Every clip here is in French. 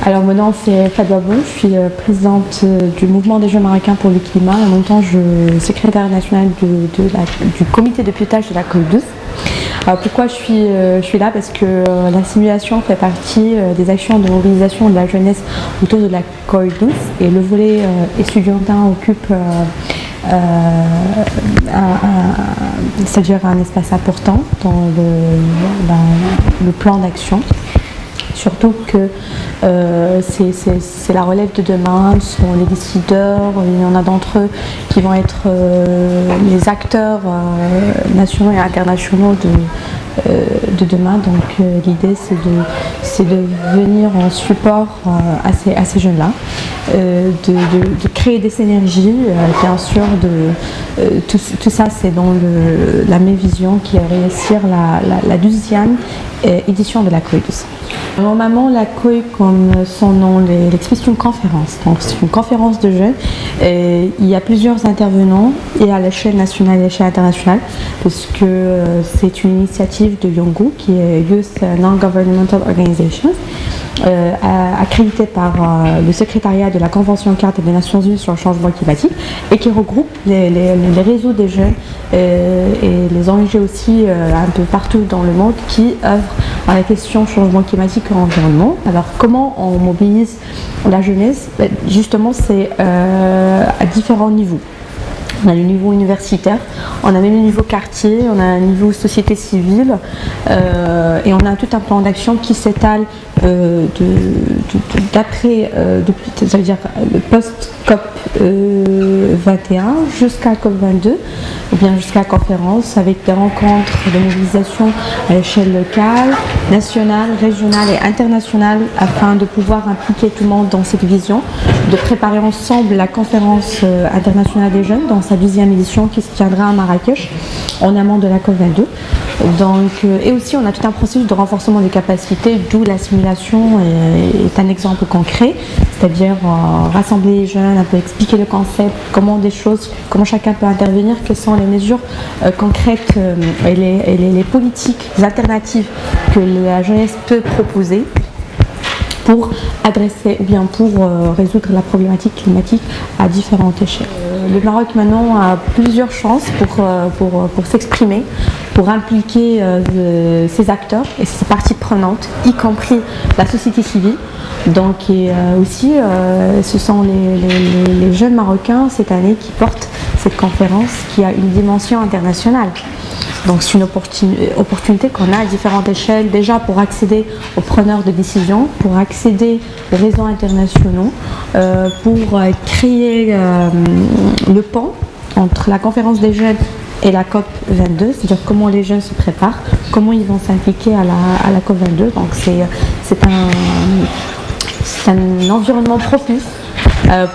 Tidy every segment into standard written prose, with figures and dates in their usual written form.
Alors mon nom c'est Fadwa Bou, je suis présidente du mouvement des jeunes marocains pour le climat et en même temps je suis secrétaire nationale du comité de pilotage de la COP12. Alors pourquoi je suis là? Parce que la simulation fait partie des actions de mobilisation de la jeunesse autour de la COP12 et le volet étudiantin occupe c'est-à-dire un espace important dans le plan d'action. Surtout que c'est la relève de demain, ce sont les décideurs, il y en a d'entre eux qui vont être les acteurs nationaux et internationaux de demain. Donc l'idée c'est de venir en support à ces jeunes-là, de créer des synergies, bien sûr, tout ça c'est dans la même vision qui est réussir la 12e édition de la COP12. Normalement, la COI, comme son nom l'explique, c'est une conférence. Donc, c'est une conférence de jeunes. Et il y a plusieurs intervenants, et à l'échelle nationale et à l'échelle internationale, parce que c'est une initiative de YONGO, qui est Youth Non-Governmental Organizations, accréditée par le secrétariat de la Convention cadre des Nations Unies sur le changement climatique, et qui regroupe les réseaux des jeunes et les ONG aussi un peu partout dans le monde qui œuvrent à la question changement climatique et environnement. Alors comment on mobilise la jeunesse? Justement c'est à différents niveaux. On a le niveau universitaire, on a même le niveau quartier, on a un niveau société civile et on a tout un plan d'action qui s'étale d'après, ça veut dire le post-COP 21 jusqu'à COP 22, ou bien jusqu'à la conférence avec des rencontres de mobilisation à l'échelle locale, nationale, régionale et internationale afin de pouvoir impliquer tout le monde dans cette vision, de préparer ensemble la conférence internationale des jeunes dans sa 10e édition qui se tiendra à Marrakech en amont de la COP 22. Donc, et aussi on a tout un processus de renforcement des capacités, d'où la simulation est un exemple concret, c'est-à-dire rassembler les jeunes, un peu expliquer le concept, comment chacun peut intervenir, quelles sont les mesures concrètes et les politiques alternatives que la jeunesse peut proposer pour adresser ou bien pour résoudre la problématique climatique à différentes échelles. Le Maroc maintenant a plusieurs chances pour s'exprimer, pour impliquer ses acteurs et ses parties prenantes, y compris la société civile. Donc et aussi ce sont les jeunes Marocains cette année qui portent cette conférence qui a une dimension internationale. Donc c'est une opportunité qu'on a à différentes échelles, déjà pour accéder aux preneurs de décision, pour accéder aux réseaux internationaux, pour créer le pont entre la conférence des jeunes et la COP 22, c'est-à-dire comment les jeunes se préparent, comment ils vont s'impliquer à la COP 22. Donc c'est un environnement propice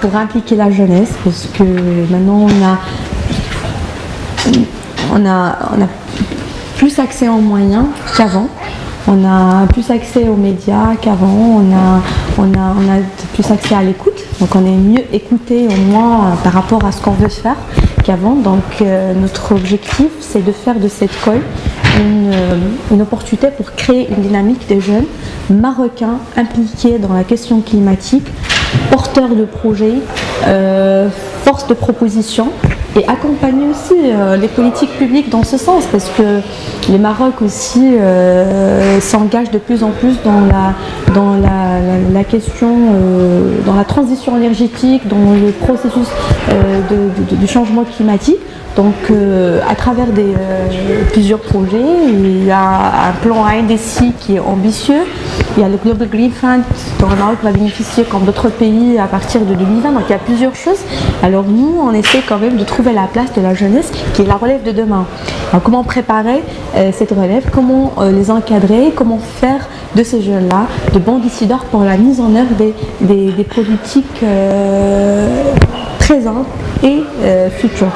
pour impliquer la jeunesse, parce que maintenant on a plus accès aux moyens qu'avant, on a plus accès aux médias qu'avant, on a plus accès à l'écoute, donc on est mieux écouté au moins par rapport à ce qu'on veut faire qu'avant. Donc notre objectif c'est de faire de cette COI une opportunité pour créer une dynamique des jeunes marocains impliqués dans la question climatique, porteurs de projets, force de proposition, et accompagner aussi les politiques publiques dans ce sens, parce que le Maroc aussi s'engage de plus en plus dans la question, dans la transition énergétique, dans le processus du changement climatique. Donc à travers plusieurs projets, il y a un plan ANDC qui est ambitieux, il y a le Global Green Fund dont le Maroc va bénéficier comme d'autres pays à partir de 2020, donc il y a plusieurs choses. Alors nous on essaie quand même de trouver la place de la jeunesse qui est la relève de demain. Alors comment préparer cette relève, comment les encadrer, comment faire de ces jeunes-là de bons décideurs pour la mise en œuvre des politiques présentes et futures.